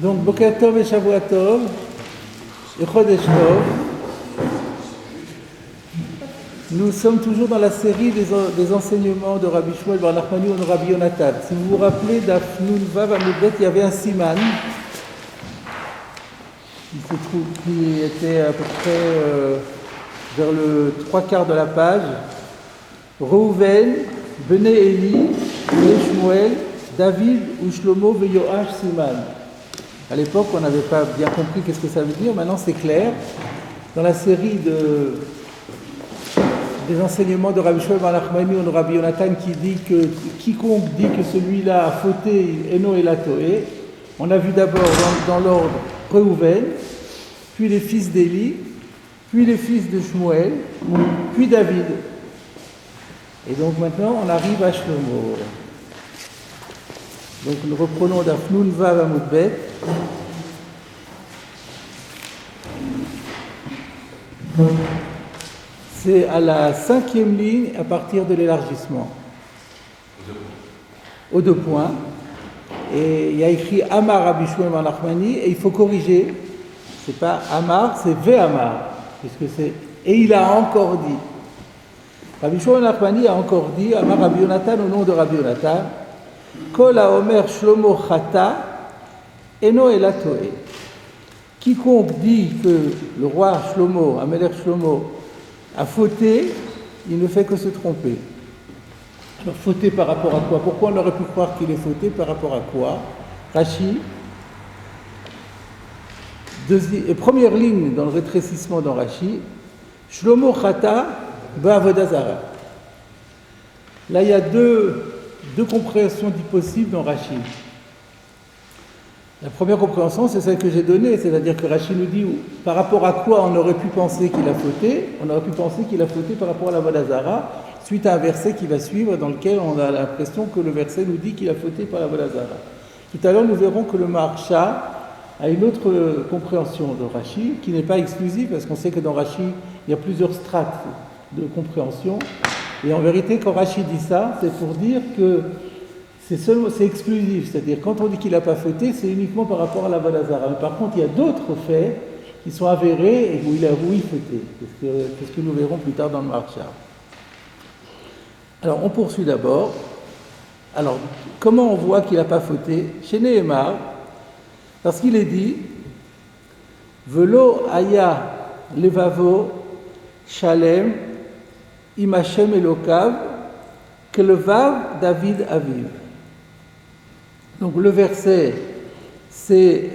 Donc, Boker Tov et Shavua Tov, et Chodesh Tov. Nous sommes toujours dans la série des enseignements de Rabbi Shmuel bar Nachmani ou de Rabbi Yonatan. Si vous vous rappelez, Daf Nun Vav Amud Bet, il y avait un siman qui était à peu près vers le 3/4 de la page. Reuven, Bene Eli, Shmuel, David ou Shlomo Veyoash Siman. À l'époque, on n'avait pas bien compris qu'est-ce que ça veut dire. Maintenant, c'est clair. Dans la série des enseignements de Rabbi Shmuel bar Nachmani ou de Rabbi Yonatan qui dit que quiconque dit que celui-là a fauté Eno et Latoé, on a vu d'abord dans l'ordre Reuven, puis les fils d'Éli, puis les fils de Shmuel, puis David. Et donc maintenant on arrive à Shlomo. Donc nous reprenons Daf Nun Vav Amud Bet. C'est à la 5e ligne à partir de l'élargissement. Aux 2 points. Et il y a écrit Amar Rabbi Shmuel bar Nachmani et il faut corriger. C'est pas Amar, c'est Ve'amar. Puisque c'est et il a encore dit. Rabbi Shmuel bar Nachmani a encore dit Amar Rabbi Yonatan au nom de Rabbi Yonatan. Kol haomer Shlomo chata eno elatoe. Quiconque dit que le roi Shlomo, Amelech Shlomo, a fauté, il ne fait que se tromper. Alors, fauté par rapport à quoi? Pourquoi on aurait pu croire qu'il est fauté par rapport à quoi? Rashi, première ligne dans le rétrécissement dans Rashi, Shlomo chata ba'avodah zara. Là, il y a deux compréhensions possibles dans Rashi. La première compréhension, c'est celle que j'ai donnée, c'est-à-dire que Rashi nous dit par rapport à quoi on aurait pu penser qu'il a fauté. On aurait pu penser qu'il a fauté par rapport à la Avodah Zara, suite à un verset qui va suivre, dans lequel on a l'impression que le verset nous dit qu'il a fauté par la Avodah Zara. Tout à l'heure, nous verrons que le Maharsha a une autre compréhension de Rashi, qui n'est pas exclusive, parce qu'on sait que dans Rashi, il y a plusieurs strates de compréhension. Et en vérité, quand Rashi dit ça, c'est pour dire que c'est exclusif, c'est-à-dire quand on dit qu'il n'a pas fauté, c'est uniquement par rapport à la Avodah Zara. Mais par contre, il y a d'autres faits qui sont avérés et où il a fauté. C'est ce que nous verrons plus tard dans le Maharsha. Alors, on poursuit d'abord. Alors, comment on voit qu'il n'a pas fauté? Chez Nehemar, parce qu'il est dit Velo aya levavo shalem im Hashem elokav kelevav David aviv. Donc le verset, c'est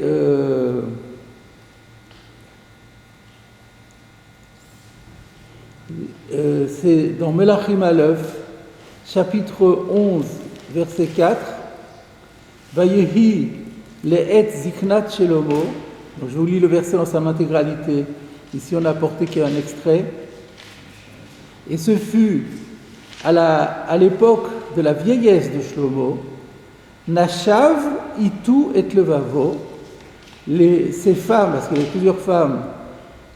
dans Melachim Aleph, chapitre 11, verset 4, Vayehi le'et ziknat shelomo. Donc je vous lis le verset dans sa intégralité. Ici on a apporté qu'un extrait. Et ce fut à l'époque de la vieillesse de Shlomo, Nashav itu et levavo, ces femmes, parce qu'il y a plusieurs femmes,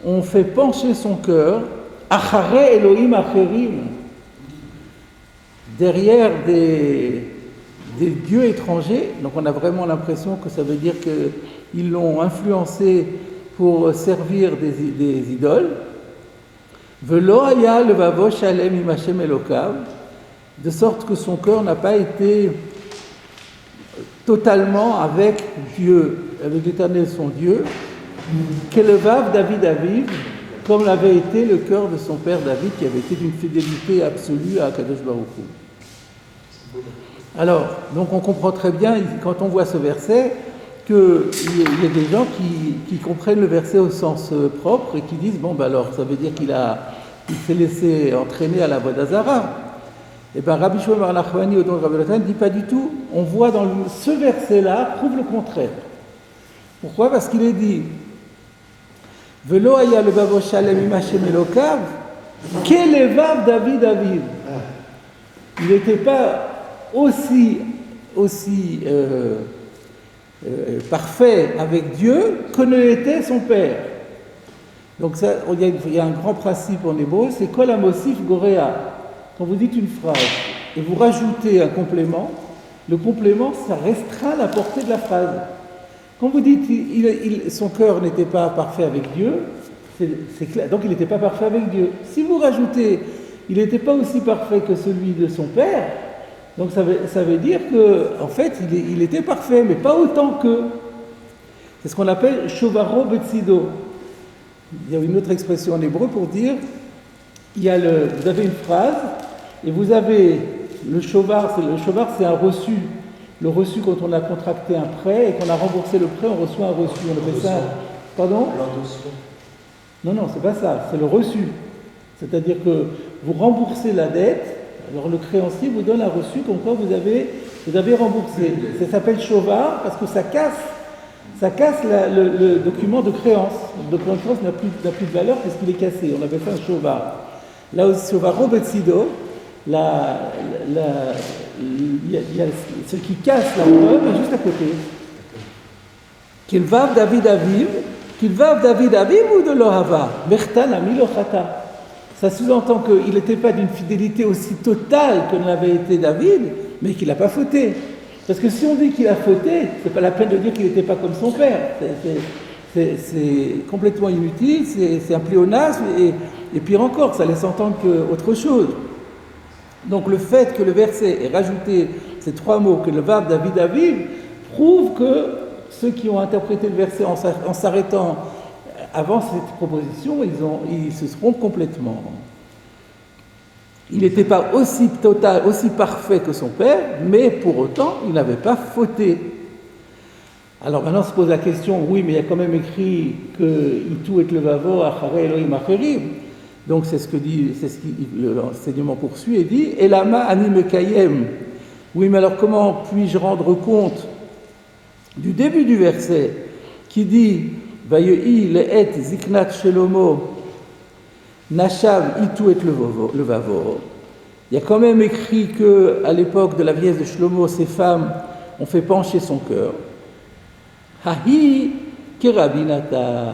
ont fait pencher son cœur, achare Elohim acherim, derrière des dieux étrangers. Donc on a vraiment l'impression que ça veut dire qu'ils l'ont influencé pour servir des idoles. Velo haya levavo shalem im Hashem elokav, de sorte que son cœur n'a pas été totalement avec Dieu, avec l'Éternel son Dieu, qu'élevav David aviv, comme l'avait été le cœur de son père David, qui avait été d'une fidélité absolue à Kadosh Baruch Hu. Alors, donc on comprend très bien, quand on voit ce verset, qu'il y a des gens qui comprennent le verset au sens propre et qui disent, bon, ben alors, ça veut dire qu'il s'est laissé entraîner à la Avodah Zara. Et bien Rabbi Shmuel bar Nachmani au nom de Rabbi Yonatan ne dit pas du tout. On voit dans ce verset-là, prouve le contraire. Pourquoi? Parce qu'il est dit Velo haya levavo shalem im Hashem elokav kelevav David aviv. Il n'était pas aussi parfait avec Dieu que ne l'était son père. Donc ça, il y a un grand principe en hébreu, c'est kol hamosif gorea. Quand vous dites une phrase et vous rajoutez un complément, le complément, ça restreint la portée de la phrase. Quand vous dites son cœur n'était pas parfait avec Dieu, c'est clair. Donc il n'était pas parfait avec Dieu. Si vous rajoutez, il n'était pas aussi parfait que celui de son père, donc ça veut dire que en fait il était parfait, mais pas autant que. C'est ce qu'on appelle shovaro betsido. Il y a une autre expression en hébreu pour dire, vous avez une phrase et vous avez le shovar c'est un reçu. Le reçu, quand on a contracté un prêt et qu'on a remboursé le prêt, on reçoit un reçu. On appelle ça. Pardon ? Non, c'est pas ça, c'est le reçu. C'est-à-dire que vous remboursez la dette, alors le créancier vous donne un reçu comme quoi vous avez remboursé. Ça s'appelle shovar parce que ça casse le document de créance. Le document de créance n'a plus de valeur parce qu'il est cassé. On appelle ça un shovar. Là aussi, shovar robetsido. Il y a ce qui casse la preuve juste à côté. Qu'il vav David Aviv ou de l'Ohava, Mertan Ami Lochata. Ça sous-entend qu'il n'était pas d'une fidélité aussi totale que l'avait été David, mais qu'il n'a pas fauté. Parce que si on dit qu'il a fauté, c'est pas la peine de dire qu'il n'était pas comme son père. C'est complètement inutile, c'est un pléonasme, et pire encore, ça laisse entendre qu'autre chose. Donc le fait que le verset ait rajouté ces trois mots, que le Vav David Aviv, prouve que ceux qui ont interprété le verset en s'arrêtant avant cette proposition, ils se trompent complètement. Il n'était pas aussi total, aussi parfait que son père, mais pour autant, il n'avait pas fauté. Alors maintenant se pose la question, oui, mais il y a quand même écrit que Itu et Levavo Achare Elohim Acherim. Donc c'est ce que l'enseignement poursuit et dit Elama ani mekayem. Oui, mais alors comment puis-je rendre compte du début du verset qui dit Vayehi le'et ziknat shelomo nashav itu et levavo. Il y a quand même écrit que à l'époque de la vieillesse de Shlomo, ces femmes ont fait pencher son cœur. Hahi kerabi Natan.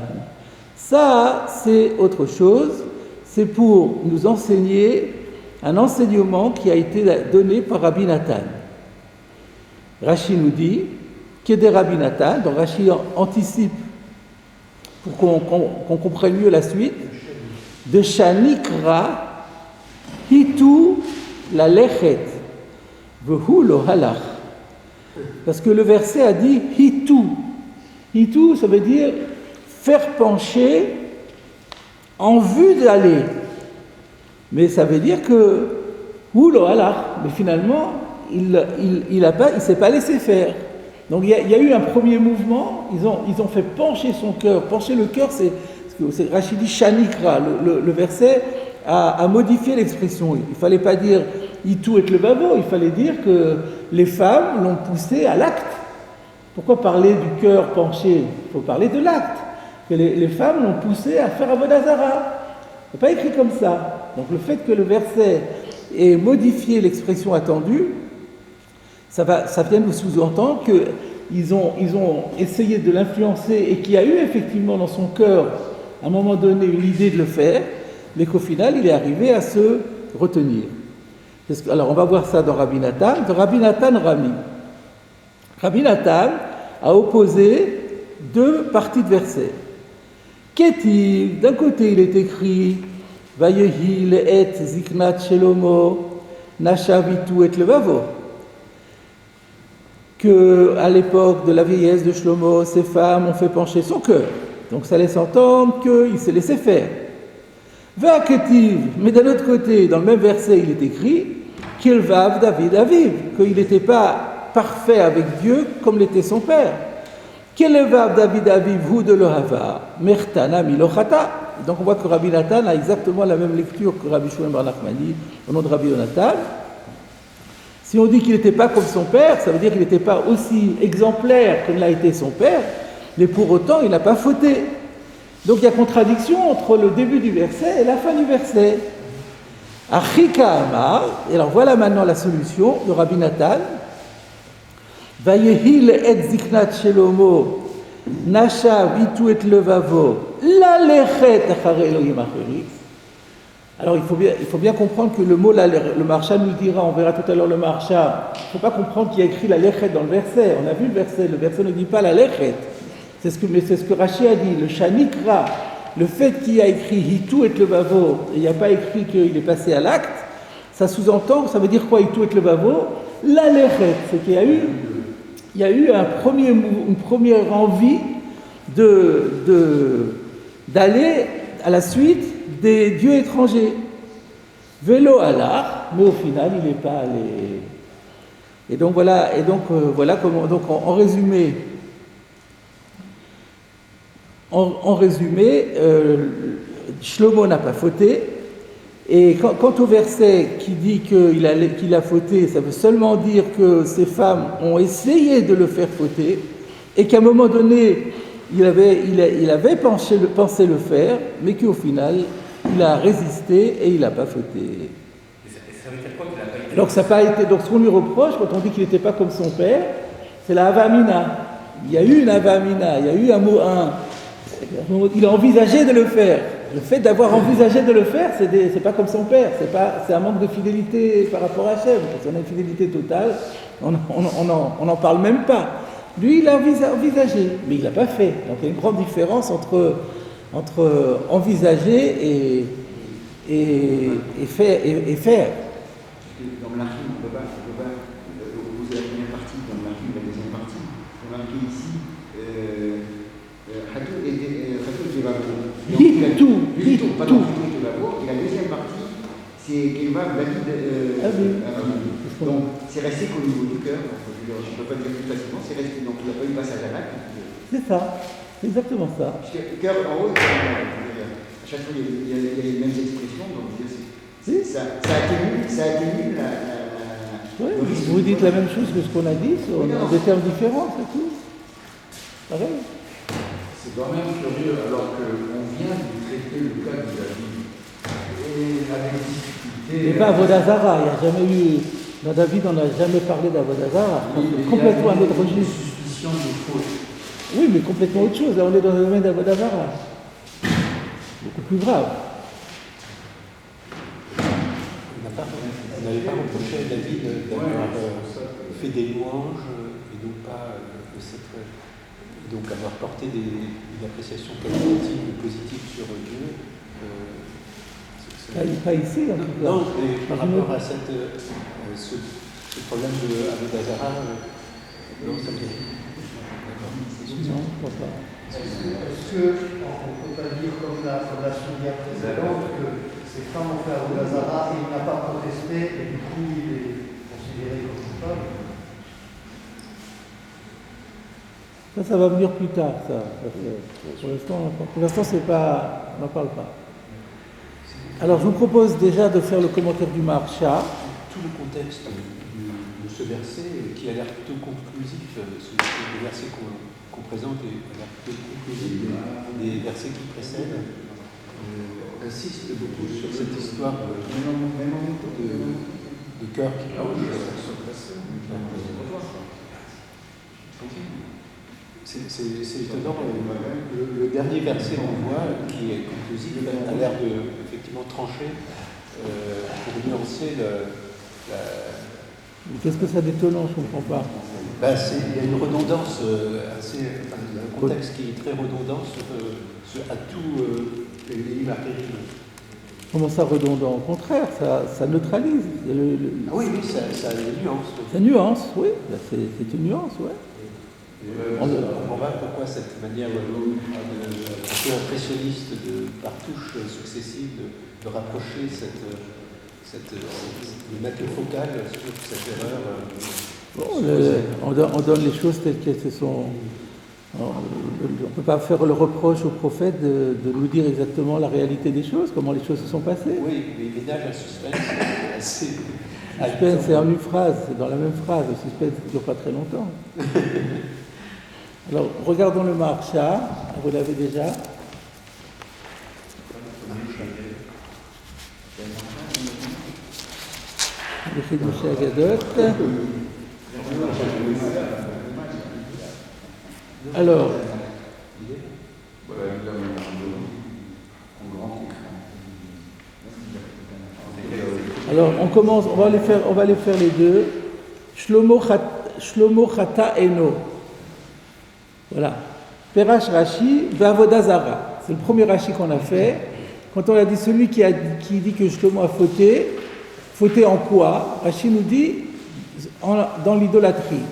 Ça, c'est autre chose. C'est pour nous enseigner un enseignement qui a été donné par Rabbi Nathan. Rashi nous dit qu'est des Rabbi Nathan, donc Rashi anticipe pour qu'on comprenne mieux la suite, de Shanikra Hitu la Lechet Vehu lo halach. Parce que le verset a dit Hitu. Hitu, ça veut dire faire pencher en vue d'aller. Mais ça veut dire que Oulo Allah, mais finalement, il s'est pas laissé faire. Donc il y a eu un premier mouvement, ils ont fait pencher son cœur. Pencher le cœur, c'est Rachidi Shanikra, le verset a modifié l'expression. Il fallait pas dire Itu et le babo, il fallait dire que les femmes l'ont poussé à l'acte. Pourquoi parler du cœur penché ? Il faut parler de l'acte. Que les femmes l'ont poussé à faire Avodah Zara. C'est pas écrit comme ça. Donc le fait que le verset ait modifié l'expression attendue, ça vient nous sous-entendre qu'ils ont essayé de l'influencer et qu'il y a eu effectivement dans son cœur, à un moment donné, une idée de le faire, mais qu'au final, il est arrivé à se retenir. Alors on va voir ça dans Rabbi Nathan, Rami. Rabbi Nathan a opposé deux parties de versets. Ketiv, d'un côté il est écrit Vayehi le'et ziknat shelomo nashavitu et levavo, que à l'époque de la vieillesse de Shlomo, ces femmes ont fait pencher son cœur. Donc ça laisse entendre qu'il s'est laissé faire. Va Ketiv, mais d'un autre côté, dans le même verset, il est écrit qu'il vav David Aviv, qu'il n'était pas parfait avec Dieu comme l'était son père. Kelevav David Aviv hu de l'Ohava, Mertana Milochata. Donc on voit que Rabbi Nathan a exactement la même lecture que Rabbi Shmuel bar Nachmani au nom de Rabbi Yonatan. Si on dit qu'il n'était pas comme son père, ça veut dire qu'il n'était pas aussi exemplaire que l'a été son père, mais pour autant il n'a pas fauté. Donc il y a contradiction entre le début du verset et la fin du verset. Achika Amar, et alors voilà maintenant la solution de Rabbi Nathan. Vayehi le'et ziknat shelomo nasha vitu et levavo la lechet achare Elohim acherim. Alors il faut bien comprendre que le mot le Maharsha nous le dira, on verra tout à l'heure le Maharsha. Il ne faut pas comprendre qu'il y a écrit la lechet dans le verset. On a vu le verset ne dit pas la lechet. Mais c'est ce que Rashi a dit. Le Shanikra, le fait qu'il y a écrit Hitu et Levavo, et il n'y a pas écrit qu'il est passé à l'acte, ça sous-entend, ça veut dire quoi Hitu et Levavo? La lechet, c'est qu'il y a eu une première envie d'aller à la suite des dieux étrangers. Vélo Allah, mais au final, il n'est pas allé. Et donc voilà comment. Donc en résumé, Shlomo n'a pas fauté. Et quant au verset qui dit qu'il a fauté, ça veut seulement dire que ces femmes ont essayé de le faire fauter et qu'à un moment donné, il avait pensé le faire, mais qu'au final, il a résisté et il n'a pas fauté. Et ça veut dire quoi qu'il n'a pas été... Donc ça n'a pas été. Donc ce qu'on lui reproche, quand on dit qu'il n'était pas comme son père, c'est la Avamina. Il y a eu une Avamina, il y a eu un mot. Il a envisagé de le faire. Le fait d'avoir envisagé de le faire, c'est pas comme son père. C'est un manque de fidélité par rapport à Hachem. Parce qu'on a une fidélité totale, on n'en parle même pas. Lui, il a envisagé, mais il l'a pas fait. Donc il y a une grande différence entre envisager et faire. Dans l'archive, on ne peut pas opposer la première partie, dans l'archive, la deuxième partie. On a marqué ici, Hatou et Vavo. Tout. Et la deuxième partie, c'est Kelvav David. Donc, c'est resté qu'au niveau du cœur. Je ne peux pas dire plus facilement, c'est resté. Donc, il n'y a pas eu passage à l'acte. C'est ça, c'est exactement ça. Parce que le cœur en haut, à chaque fois, il y a les mêmes expressions. Donc, ça atténue la. Oui, vous dites la même chose que ce qu'on a dit, on a des termes différents, c'est tout. Pareil. C'est quand même curieux, alors qu'on vient de traiter le cas de David. Et avec difficulté. Il n'est pas Avodazara, il n'y a jamais eu. Dans David, on n'a jamais parlé d'Avodazara. Complètement un autre registre. Suspicion de faute. Oui, mais complètement autre chose. Là, on est dans le domaine d'Avodazara. Beaucoup plus grave. Vous n'avez pas reproché à David d'avoir fait des louanges et donc pas donc avoir porté une appréciation qualitative ou positive sur Dieu. Pas ici, en tout cas. Non, mais par rapport à ce problème de Avodazara, non, ça me dit. D'accord. Non, je crois pas. Est-ce qu'on ne peut pas dire, comme la souvenir précédente, que ces femmes ont fait Avodazara et il n'a pas protesté et du coup il est considéré comme coupable? Ça va venir plus tard, ça. Pour l'instant, c'est pas, on n'en parle pas. Alors, je vous propose déjà de faire le commentaire du Maharsha. Tout le contexte de ce verset, qui a l'air plutôt conclusif, le verset qu'on présente a l'air plutôt conclusif des versets qui précèdent, insiste beaucoup sur cette histoire de cœur qui penche. C'est étonnant, le dernier verset qu'on voit, qui est conclusif, a l'air de effectivement trancher pour nuancer Qu'est-ce que ça d'étonnant, je ne comprends pas. Il y a une redondance un contexte qui est très redondant à tout l'Élim Acherim. Comment ça redondant? Au contraire, ça neutralise. Oui, ça a des nuances. Ça nuance, oui. C'est une nuance, oui. On voit pourquoi cette manière un peu impressionniste par touches successives de rapprocher de mettre le focal sur cette erreur. On donne les choses telles qu'elles se sont. On ne peut pas faire le reproche au prophète de nous dire exactement la réalité des choses, comment les choses se sont passées. Oui, mais il ménage un suspense assez. Le suspense, c'est en une phrase, c'est dans la même phrase. Le suspense ne dure pas très longtemps. Alors, regardons le Maharsha, vous l'avez déjà. Le Chidushei Agadot. Alors, on commence, on va les faire les deux. Shlomo Chata Eno. Voilà. Perash Rashi, Vavodazara. C'est le premier Rashi qu'on a fait. Quand on a dit celui qui dit que Shlomo a fauté en quoi? Rashi nous dit dans l'idolâtrie.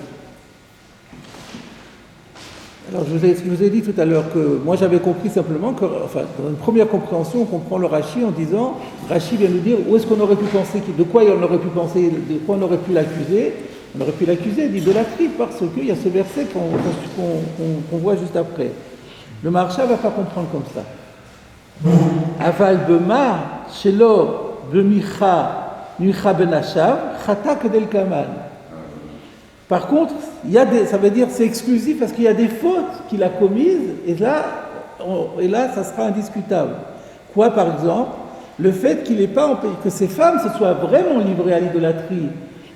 Alors je vous ai dit tout à l'heure que moi j'avais compris simplement que, enfin, dans une première compréhension, on comprend le Rashi en disant, Rashi vient nous dire où est-ce qu'on aurait pu penser, de quoi on aurait pu penser, de quoi on aurait pu l'accuser. On aurait pu l'accuser d'idolâtrie parce qu'il y a ce verset qu'on voit juste après. Le Maharsha ne va pas comprendre comme ça. Aval bema shelo bemicha nucha benashav chatak del kaman. Par contre, ça veut dire c'est exclusif parce qu'il y a des fautes qu'il a commises et là, ça sera indiscutable. Quoi, par exemple? Le fait que ces femmes se soient vraiment livrées à l'idolâtrie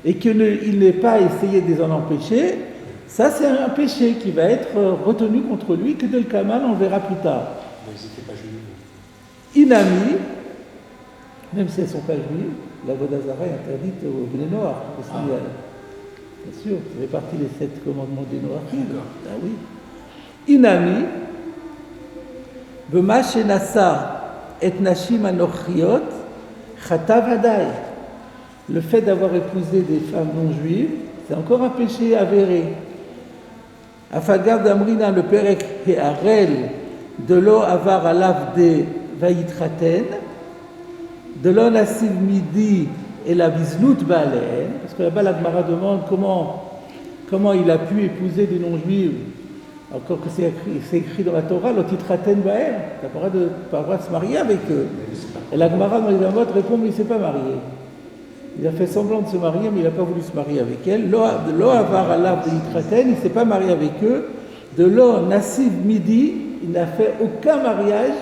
et qu'il n'ait pas essayé de les en empêcher, ça c'est un péché qui va être retenu contre lui, que Del Kaman on verra plus tard. Mais ils n'étaient pas juifs. Inami, même si elles ne sont pas juives, la Vodazara est interdite aux Bnei Noach. Bien sûr, ça fait partie des 7 commandements des Noachim. Ah oui. Inami, Bema Shenasa et Nashim Anochiot, Chatav Hadai. Le fait d'avoir épousé des femmes non juives, c'est encore un péché avéré. Afagav d'Amrina, le Perek He'arel, de lo avar alav de vayitraten, de lo nasiv midi et la biznout ba'alehem, parce que là-bas la Gemara demande comment il a pu épouser des non-juives, encore que c'est écrit dans la Torah, l'otitraten ba'em, tu n'as pas le droit de se marier avec eux. Et la Gemara dans les Amot répond, mais il ne s'est pas marié. Il a fait semblant de se marier, mais il n'a pas voulu se marier avec elle. Lo avar alav de yitraten, il ne s'est pas marié avec eux. De lo nasiv midi, il n'a fait aucun mariage.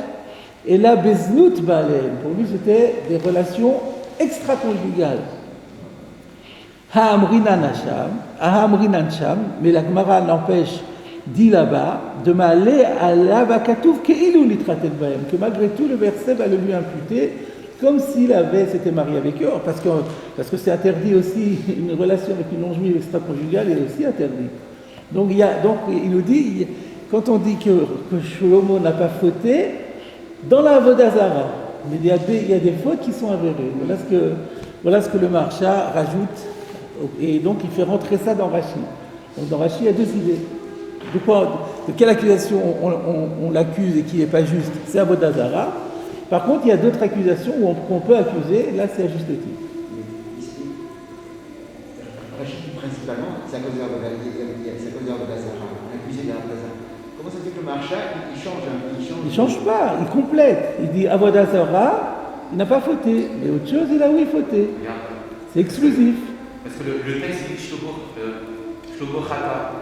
Et la beznout ba'alehem, pour lui c'était des relations extra-conjugales. Ha'amrinan sham, mais la Gemara l'empêche, dit là-bas, de m'aller à l'avakatouf ke'ilu litraten ba'hem, que malgré tout le verset va le lui imputer comme s'il s'était marié avec eux, parce que c'est interdit aussi, une relation avec une non-juive extra-conjugale est aussi interdite. Donc il nous dit, quand on dit que Shlomo n'a pas fauté, dans la Vodazara, mais il y a des fautes qui sont avérées. Voilà ce que le Maharsha rajoute, et donc il fait rentrer ça dans Rashi. Donc dans Rashi, il y a 2 idées. De quelle accusation on l'accuse et qui n'est pas juste, c'est à Vodazara. Par contre, il y a d'autres accusations où on peut accuser, là c'est à juste titre. Rachid, principalement, c'est à cause de la Vodazara, l'accusé de la Vodazara. Comment ça fait que le Maharsha, il change? Il ne change pas, il complète. Il dit Avodazara, il n'a pas fauté, mais autre chose, il a oui fauté. C'est exclusif. Parce que le texte dit Shlomo Chata,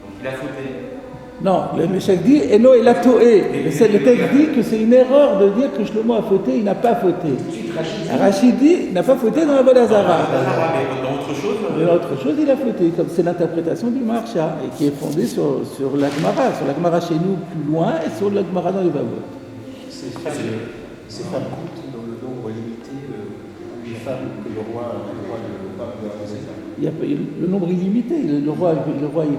donc il a fauté. Non, le chèque dit Eno et la Toé. Le texte dit que c'est une erreur de dire que Shlomo a fauté, il n'a pas fauté. Rachid dit il n'a pas fauté dans la Vodazara. Mais dans autre chose. Dans autre chose, il a fauté. Comme c'est l'interprétation du Maharsha et qui est fondée sur la Gemara chez nous plus loin et sur la Gemara dans les Babot. Ces femmes comptent dans le nombre limité des femmes que le roi a le droit de poser. Il y a le nombre illimité. Le roi il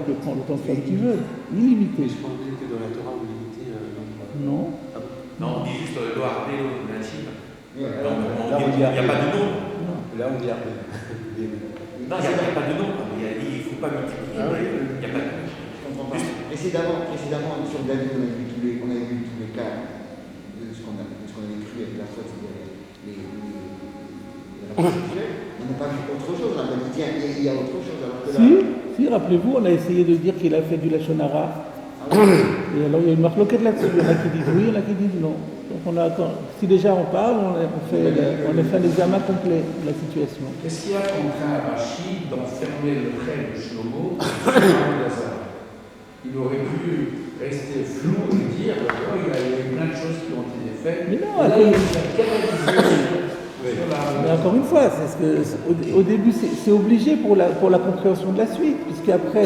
peut prendre autant de femmes qu'il veut. Illimité. Mais je pense que dans la Torah, on limité le nombre. Non. Non, on dit juste le Ardé, le Nachim. Il n'y Là, a pas de nom. Là, on dit Ardé. Non, il n'y a pas de nom. Il ne faut pas multiplier. Il n'y a pas de nom. Je comprends pas. Précédemment, sur David, on a vu tous les cas de ce qu'on avait cru avec la faute, c'est-à-dire les rapports sexuels. On n'a pas vu autre chose. On a dit, tiens, il y a autre chose. Alors que là... Si, rappelez-vous, on a essayé de dire qu'il a fait du Lachonara. Et alors il y a une marloquette là-dessus. Il y en a qui disent oui, il y en a qui disent non. Donc si déjà on parle, on fait un examen complet de la situation. Qu'est-ce qui a contraint Rachid d'enfermer le trait de Shlomo dans Vodazara? Il aurait pu rester flou et dire il y a eu plein de choses qui ont été faites. Mais non, là, il a canalisé. Mais encore une fois, au début c'est obligé pour la compréhension de la suite, puisqu'après,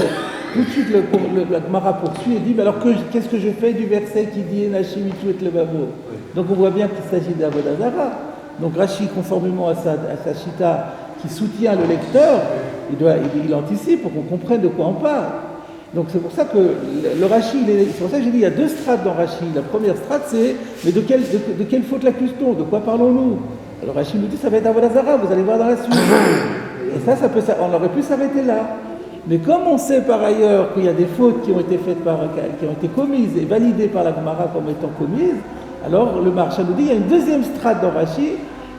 tout de suite la Gemara poursuit et dit mais alors qu'est-ce que je fais du verset qui dit Nachimitu et Levavo? Donc on voit bien qu'il s'agit d'Avodazara. Donc Rashi, conformément à sa chita qui soutient le lecteur, il anticipe pour qu'on comprenne de quoi on parle. Donc c'est pour ça que le Rashi, c'est pour ça que j'ai dit il y a deux strates dans Rashi. La première strate c'est, mais de quelle faute l'accuse-t-on? De quoi parlons-nous? Alors Rashi nous dit ça va être Avodah Zarah, vous allez voir dans la suite. Et on aurait pu s'arrêter là. Mais comme on sait par ailleurs qu'il y a des fautes qui ont été faites qui ont été commises et validées par la Gemara comme étant commises, alors le Maharsha nous dit il y a une deuxième strate dans Rashi,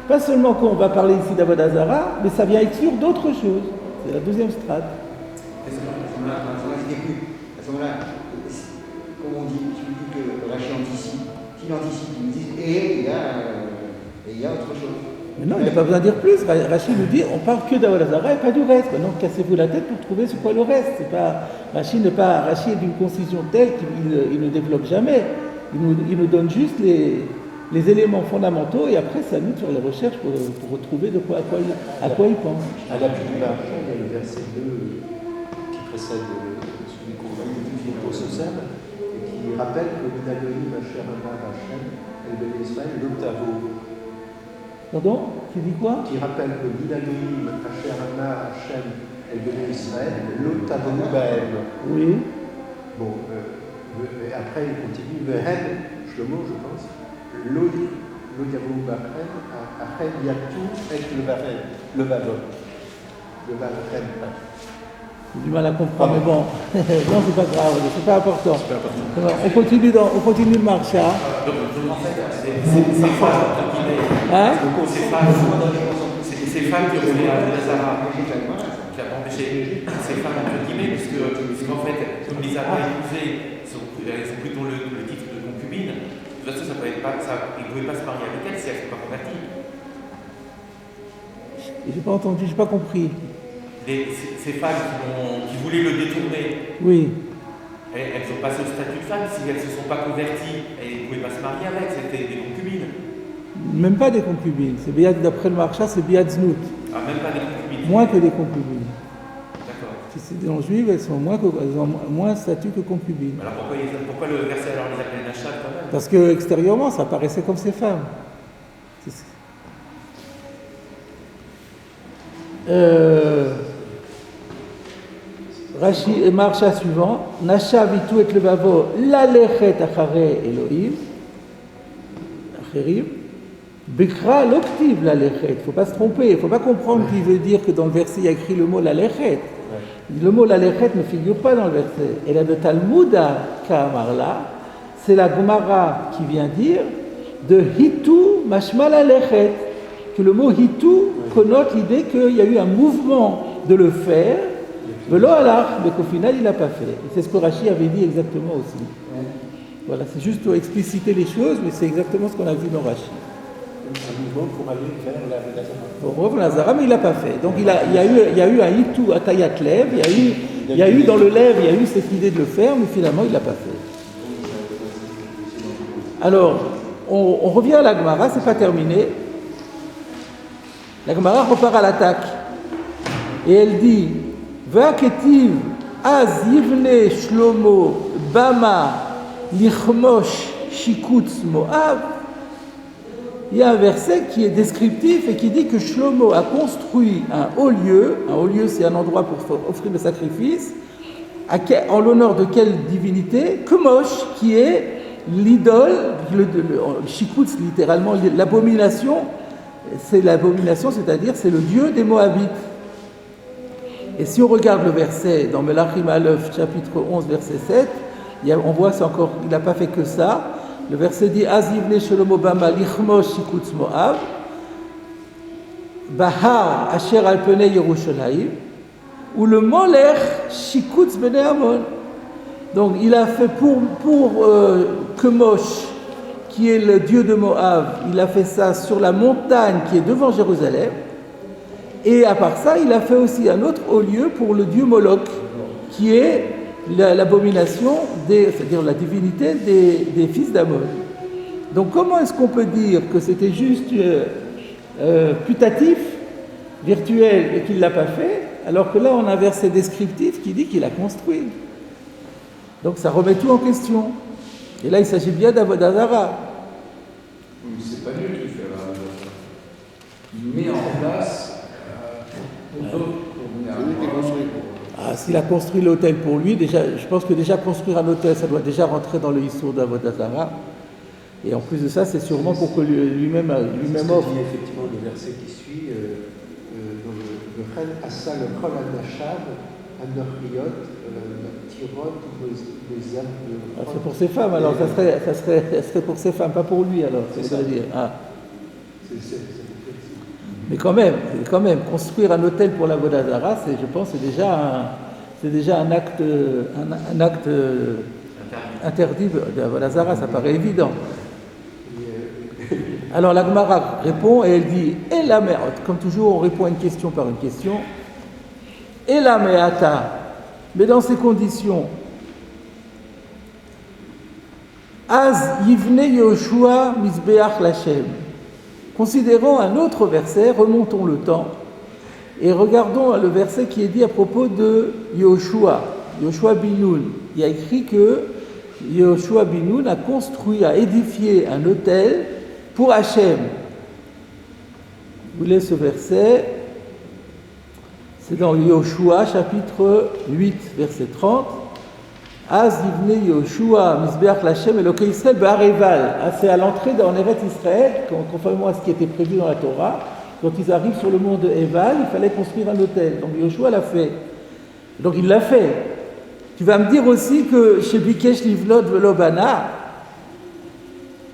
pas seulement qu'on va parler ici d'Avodah Zarah, mais ça vient exclure d'autres choses. C'est la deuxième strate. À ce moment-là, comme on dit, tu dis que Rashi anticipe. S'il anticipe, il nous dit et il y a autre chose. Mais non, il n'y a pas besoin de dire plus. Rachid nous dit on parle que d'Avodah Zarah et pas du reste. Non, cassez-vous la tête pour trouver ce qu'est le reste. Rachid est d'une concision telle qu'il ne développe jamais. Il nous donne juste les éléments fondamentaux et après, c'est à nous de faire les recherches pour retrouver à quoi il pense. À l'appui du Maharsha, il y a le verset 2 qui précède celui qu'on va dire pour ce serbe et qui rappelle que Minagoïm, Asher Amar Hashem, El Ben Israël, l'Otavo. Pardon? Qui dit quoi? Qui rappelle que Minagoïm, Asher Amar Hashem, El Ben Israël, l'Otavo Bahem. Oui. Bon, et après il continue, Vehem, Shlomo, je pense, l'Otavo Bahem, après il y a tout avec le Bahem, le Bavon. Le Bahem. J'ai du mal à comprendre, mais bon, non, c'est pas grave, c'est pas important. On continue le Maharsha. En fait, c'est femmes, entre guillemets. Hein? Ces femmes qui ont fait Avodah Zarah, qui a empêché ces femmes, entre guillemets, puisqu'en fait, comme les a pas épousées, elles ont plutôt le titre de concubine, de toute façon, ils ne pouvaient pas se marier avec elles si elles ne sont pas converties. J'ai pas entendu, j'ai pas compris. Ces femmes qui voulaient le détourner, Oui. elles ont passé au statut de femme. Si elles ne se sont pas converties, elles ne pouvaient pas se marier avec, c'était des concubines. Même pas des concubines. D'après le Maharsha, c'est Biad Znout. Ah, même pas des concubines. Moins que des concubines. D'accord. Si c'est des juives, elles ont moins statut que concubines. Alors pourquoi le verset alors les appelle Nachat quand même? Parce que extérieurement, ça paraissait comme ces femmes. Rashi et Maharsha suivant, Nasha vitu et levavo lalechet achare Elohim, acherim, Bikra l'octive lalechet. Il ne faut pas se tromper, il ne faut pas comprendre qu'il veut dire que dans le verset il y a écrit le mot lalechet. Le mot lalechet ne figure pas dans le verset. Et là, de Talmuda Ka'amarla, c'est la Gemara qui vient dire de hitu mashma lalechet, que le mot hitu connote l'idée qu'il y a eu un mouvement de le faire. Velo alach, mais qu'au final il n'a pas fait. Et c'est ce que Rashi avait dit exactement aussi. Voilà, c'est juste pour expliciter les choses, mais c'est exactement ce qu'on a vu dans Rashi. Un mouvement pour aller vers la Zarah. Pour la Zarah, mais il n'a pas fait. Donc il y a eu un hitou à Tayat Lev, il y a eu dans le lèvre, il y a eu cette idée de le faire, mais finalement il ne l'a pas fait. Alors, on revient à la Gemara, c'est pas terminé. La Gemara repart à l'attaque. Et elle dit Va'ketiv az yivne Shlomo bama lichmosh shikutz Moab. Il y a un verset qui est descriptif et qui dit que Shlomo a construit un haut lieu c'est un endroit pour offrir des sacrifices, en l'honneur de quelle divinité? Kemosh, qui est l'idole, le shikutz littéralement l'abomination, c'est-à-dire c'est le dieu des Moabites. Et si on regarde le verset dans Melachim Aleph, chapitre 11, verset 7, on voit c'est encore, il n'a pas fait que ça. Le verset dit Az yivne Shlomo bama lichmosh shikutz Moab, Bahar asher al penei Yerushalayim, ou le Molech shikutz bnei Ammon. Donc il a fait pour Kemosh, qui est le dieu de Moab, il a fait ça sur la montagne qui est devant Jérusalem. Et à part ça, il a fait aussi un autre haut lieu pour le dieu Moloch, qui est l'abomination, c'est-à-dire la divinité des fils d'Ammon. Donc comment est-ce qu'on peut dire que c'était juste putatif, virtuel, et qu'il ne l'a pas fait, alors que là on a un verset descriptif qui dit qu'il a construit. Donc ça remet tout en question. Et là il s'agit bien d'Avodah Zarah. C'est pas Dieu qui fait la Il met en place aux autres pour venir. s'il a construit l'hôtel pour lui, déjà, je pense que déjà construire un hôtel, ça doit déjà rentrer dans le Issour d'Avodat Zarah. Et en plus de ça, c'est sûrement pour que lui-même offre. Effectivement, le verset qui suit, le Chen Assa le Kol Adashab, Anachriot, Tirot, les âmes de. C'est pour ses femmes, alors ça serait pour ses femmes, pas pour lui alors, c'est ça veut dire. Ah. Mais quand même, construire un hôtel pour la Avodat Zarah, je pense, c'est déjà un acte interdit de la Avodat Zarah, ça paraît évident. Alors la Gemara répond et elle dit « Et la me'at », comme toujours on répond à une question par une question, « Et la me'ata », mais dans ces conditions, « Az yivne Yehoshua misbeach l'Hashem ». Considérons un autre verset, remontons le temps, et regardons le verset qui est dit à propos de Yehoshua bin Nun. Il y a écrit que Yehoshua bin Nun a édifié un autel pour Hachem. Vous voulez ce verset? C'est dans Yehoshua, chapitre 8, verset 30. Az yivne Yehoshua misbeach l'Hashem Elokei Israël be'Areval. C'est à l'entrée en Eretz Israël, conformément à ce qui était prévu dans la Torah. Quand ils arrivent sur le mont de Eval, il fallait construire un autel. Donc Yehoshua l'a fait. Donc il l'a fait. Tu vas me dire aussi que chez Bikesh Livnot Velo Bana,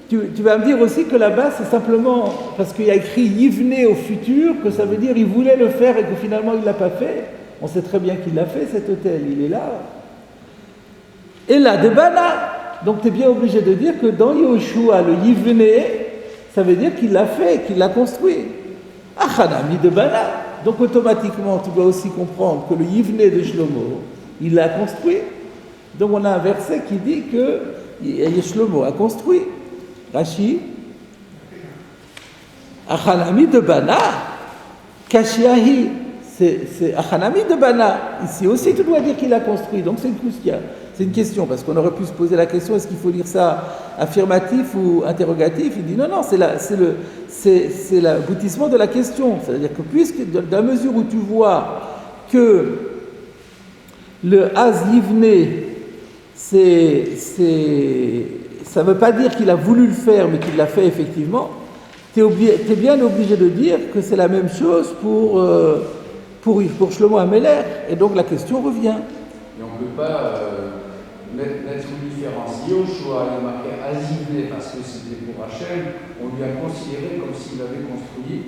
tu vas me dire aussi que là-bas, c'est simplement parce qu'il y a écrit Yivne au futur, que ça veut dire il voulait le faire et que finalement il ne l'a pas fait. On sait très bien qu'il l'a fait, cet hôtel, il est là. Et là, de Bana. Donc tu es bien obligé de dire que dans Yehoshua, le Yivne, ça veut dire qu'il l'a fait, qu'il l'a construit. Achanami de Bana. Donc automatiquement, tu dois aussi comprendre que le Yivne de Shlomo, il l'a construit. Donc on a un verset qui dit que Shlomo a construit. Rashi, Achanami de Bana, Kashiahi, c'est Achanami de Bana. Ici aussi, tu dois dire qu'il a construit. Donc c'est une question, parce qu'on aurait pu se poser la question, est-ce qu'il faut lire ça affirmatif ou interrogatif? Il dit non, c'est l'aboutissement de la question. C'est-à-dire que puisque, dans la mesure où tu vois que le Az Yivne, ça ne veut pas dire qu'il a voulu le faire, mais qu'il l'a fait effectivement, tu es bien obligé de dire que c'est la même chose pour Shlomo HaMelech. Et donc la question revient. Et on ne peut pas mettre une différence. Yehoshua, il a marqué Azivné parce que c'était pour Hachem, on lui a considéré comme s'il l'avait construit,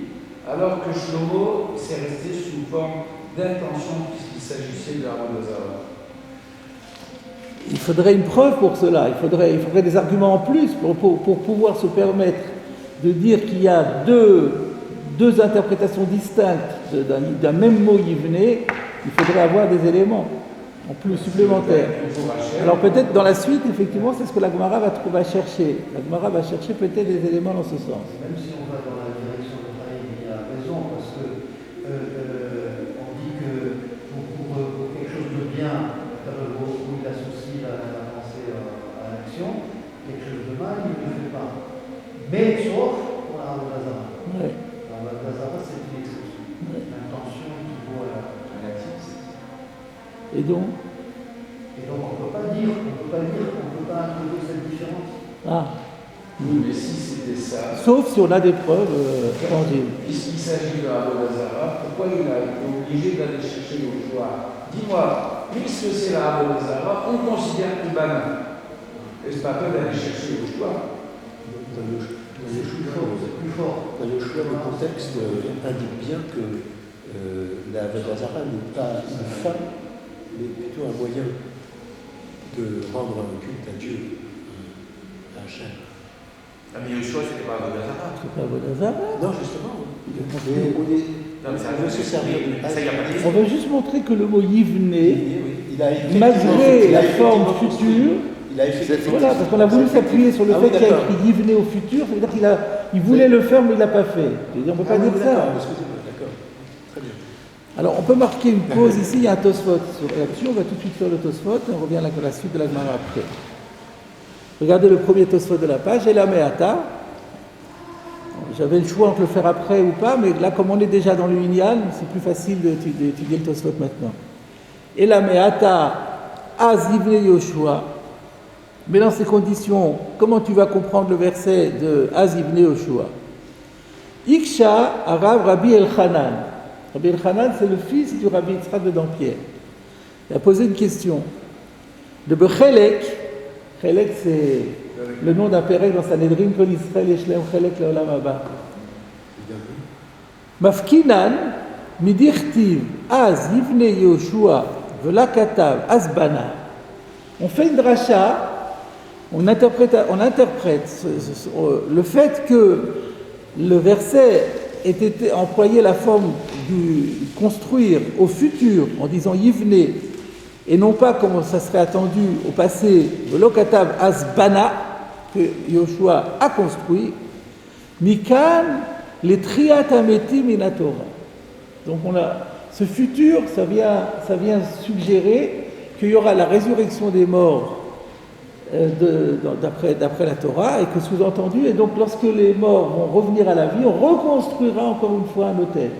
alors que Shlomo, c'est resté sous forme d'intention puisqu'il s'agissait de la Avodat Zarah. Il faudrait une preuve pour cela, il faudrait des arguments en plus pour pouvoir se permettre de dire qu'il y a deux interprétations distinctes d'un même mot Yivné. Il faudrait avoir des éléments en plus supplémentaires. Alors peut-être dans la suite, effectivement, c'est ce que la Gemara va chercher. La Gemara va chercher peut-être des éléments dans ce sens. Même si on va dans la direction de Taïm, il a raison, parce que on dit que pour quelque chose de bien, où il associe la pensée à l'action, quelque chose de mal, il ne le fait pas. Mais sauf pour la Avodah Zarah. Ouais. La Avodah Zarah, c'est une exception. Ouais. L'intention qui vaut à l'activité. Et donc on ne peut pas dire, on ne peut pas introduire cette différence. Ah. Oui, mais si c'était ça. Sauf si on a des preuves tangibles. Puisqu'il s'agit de la Avodah Zarah, pourquoi il a été obligé d'aller chercher au choix? Dis-moi, puisque c'est la Avodah Zarah, on considère que banal. Est-ce pas peine d'aller chercher au choix? Dans le choix, le contexte indique bien que la Avodah Zarah n'est pas une fin, mais plutôt un moyen de rendre un culte à Dieu, à Hachem. Ah, mais Yehoshua, c'était pas Avodah Zarah. C'est pas Avodah Zarah. Non, justement. On veut juste montrer que le mot Yivné, oui, malgré la forme future, il a effectivement. voilà, parce qu'on a voulu s'appuyer sur le fait qu'il a écrit Yivné au futur, ça veut dire qu'il voulait le faire, mais il ne l'a pas fait. On ne peut pas dire ça. Excusez-moi, d'accord. Très bien. Alors, on peut marquer une pause ici, il y a un Tosfot là-dessus, on va tout de suite faire le Tosfot, et on revient à la suite de la Gemara après. Regardez le premier Tosfot de la page, et la Me'ata. J'avais le choix entre le faire après ou pas, mais là, comme on est déjà dans le Inyan, c'est plus facile d'étudier le Tosfot maintenant. et la meata az yivne Yoshua. Mais dans ces conditions, comment tu vas comprendre le verset de az yivne Yoshua? Iksha arav Rabbi Elchanan. Rabbi Elchanan, c'est le fils du Rabbi Yitzhak de Dampierre. Il a posé une question. De Bechelek, Chelek c'est le nom d'un Pérec dans Sanhedrin, Kol Israël Yeshlem Chelek Leolam Haba. Mafkinan, Midirtiv, Az Yivne Yoshua, Velakatav, Azbana. On fait une dracha, on interprète le fait que le verset ait été employé la forme du construire au futur en disant Yivne et non pas comme ça serait attendu au passé, Velokatav Azbana, que Yoshua a construit, Mikan les Triat Ametim in Torah. Donc on a ce futur, ça vient suggérer qu'il y aura la résurrection des morts d'après la Torah, et que sous-entendu, et donc lorsque les morts vont revenir à la vie, on reconstruira encore une fois un autel.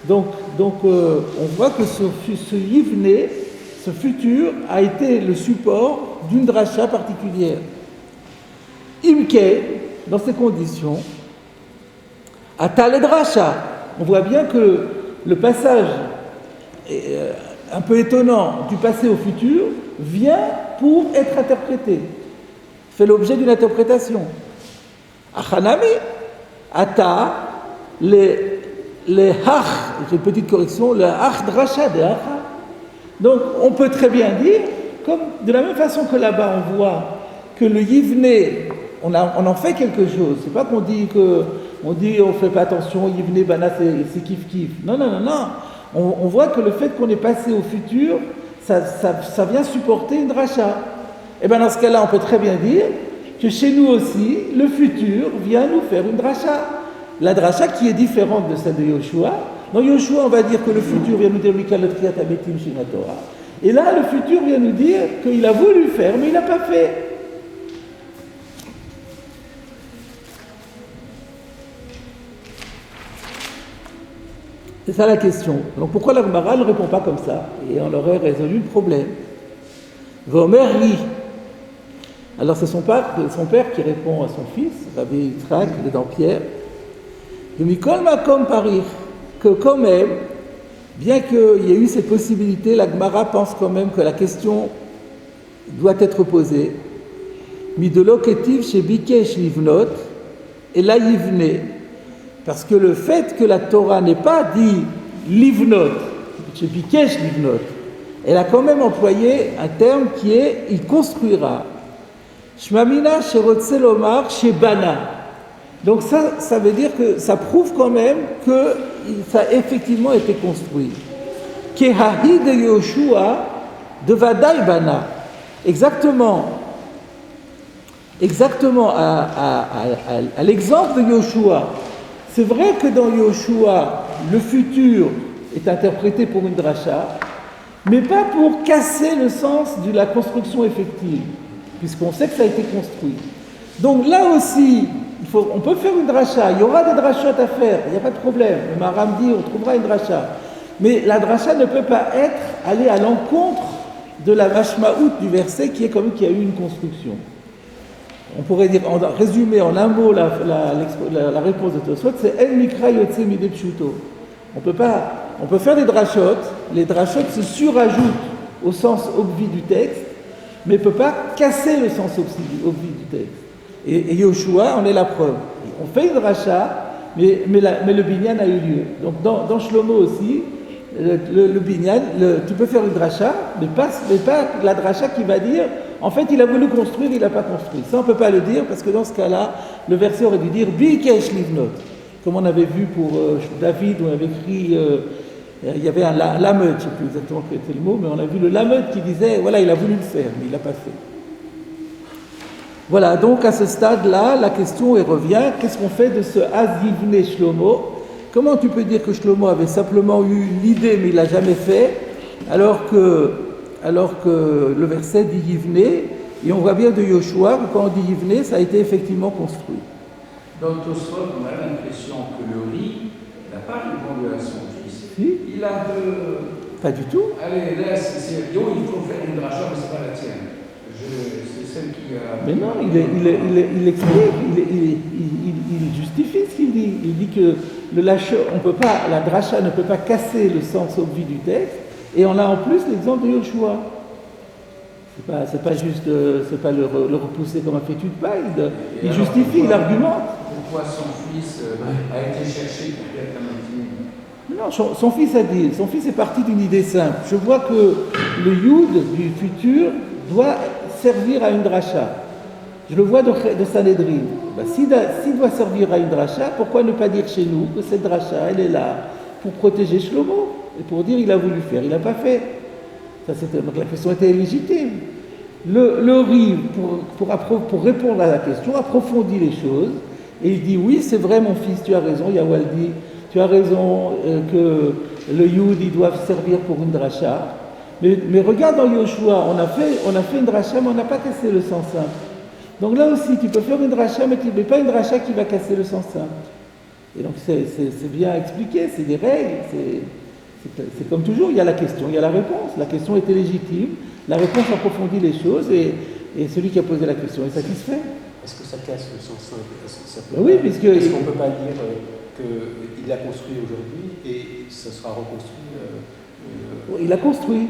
Donc on voit que ce Yivne, ce futur, a été le support d'une dracha particulière. Imke, dans ces conditions, Atal et dracha. On voit bien que le passage un peu étonnant du passé au futur vient pour être interprété, fait l'objet d'une interprétation. Achanami, Ata, les hach, j'ai une petite correction, le hach dracha de hacha. Donc on peut très bien dire, comme de la même façon que là-bas on voit que le yivne, on en fait quelque chose. C'est pas qu'on dit on fait pas attention, yivne bana c'est kiff kiff. Non. On voit que le fait qu'on est passé au futur, ça vient supporter une dracha. Et bien dans ce cas-là, on peut très bien dire que chez nous aussi, le futur vient nous faire une dracha. La dracha qui est différente de celle de Yoshua. Dans Yoshua, on va dire que le futur vient nous dire Mikal le Triat Ametim Shin Torah. Et là, le futur vient nous dire qu'il a voulu faire, mais il n'a pas fait. C'est ça la question. Donc pourquoi la Gemara ne répond pas comme ça? Et on aurait résolu le problème. Vomer li. Alors c'est son père qui répond à son fils, Rabbi Yitzhak de Dampierre. De Mikol Makom Parir, que quand même, bien qu'il y ait eu cette possibilité, la Gemara pense quand même que la question doit être posée. Midolo Ketiv chez Bikesh Livnot, et là Yivne. Parce que le fait que la Torah n'ait pas dit livnot, chez Bikesh livnot, elle a quand même employé un terme qui est il construira. Shmamina sherotse lomar chez Bana. Donc ça veut dire que ça prouve quand même que ça a effectivement été construit. Kehahi de Yoshua de Vadaï Bana. Exactement à l'exemple de Yoshua. C'est vrai que dans Yoshua, le futur est interprété pour une dracha, mais pas pour casser le sens de la construction effective, puisqu'on sait que ça a été construit. Donc là aussi, on peut faire une dracha, il y aura des drachot à faire, il n'y a pas de problème. Le Maharam dit, on trouvera une dracha. Mais la dracha ne peut pas aller à l'encontre de la mashmaout du verset qui est comme qu'il y a eu une construction. On pourrait dire, résumer en un mot la réponse de Tosfot, c'est En Mikra Yotse Mide Pshuto. On peut faire des drachot, les drachot se surajoutent au sens obvi du texte, mais ne peut pas casser le sens obvi du texte. Et Yoshua en est la preuve. On fait une dracha, mais le binyan a eu lieu. Donc dans Shlomo aussi, le binyan, tu peux faire une dracha, mais pas la dracha qui va dire en fait il a voulu construire, il n'a pas construit. Ça on ne peut pas le dire parce que dans ce cas-là, le verset aurait dû dire Bikesh livnot. Comme on avait vu pour David, on avait écrit, il y avait un lamed, je ne sais plus exactement quel était le mot, mais on a vu le lamed qui disait voilà, il a voulu le faire, mais il ne l'a pas fait. Voilà, donc à ce stade-là, la question revient, qu'est-ce qu'on fait de ce Az-Yivne Shlomo? Comment tu peux dire que Shlomo avait simplement eu l'idée, mais il ne l'a jamais fait, alors que le verset dit Yivne, et on voit bien de Yoshua que quand on dit Yivne, ça a été effectivement construit. Dans Tosfot, on a l'impression que le riz n'a pas répondu à son fils. Si. Il a un peu Pas du tout. Allez, là, c'est Yo, il faut faire une dracha, mais c'est pas la tienne. C'est celle qui a. Mais non, il explique, il justifie ce qu'il dit. Il dit que le lâcheur, la dracha ne peut pas casser le sens obvi du texte, et on a en plus l'exemple de Yoshua. C'est pas juste, c'est pas le repousser comme un fétu de paille. Il justifie, il argumente. Pourquoi son fils a été cherché pour être un non, son fils est parti d'une idée simple. Je vois que le Yud du futur doit servir à une dracha. Je le vois de Sanhedrin. S'il doit servir à une dracha, pourquoi ne pas dire chez nous que cette dracha, elle est là pour protéger Shlomo et pour dire il a voulu faire, il n'a pas fait. Donc la question était légitime. Le Riv, pour répondre à la question, approfondit les choses et il dit oui, c'est vrai mon fils, tu as raison, Yawaldi. Tu as raison que le Yud, il doit servir pour une dracha. Mais regarde dans Yoshua, on a fait une dracha, mais on n'a pas cassé le sens simple. Donc là aussi, tu peux faire une dracha, mais pas une dracha qui va casser le sens simple. Et donc c'est bien expliqué, c'est des règles, c'est comme toujours, il y a la question, il y a la réponse. La question était légitime, la réponse approfondit les choses, et celui qui a posé la question est satisfait. Est-ce que ça casse le sens simple? Est-ce qu'on ne peut pas dire qu'il l'a construit aujourd'hui et ça sera reconstruit Il a construit.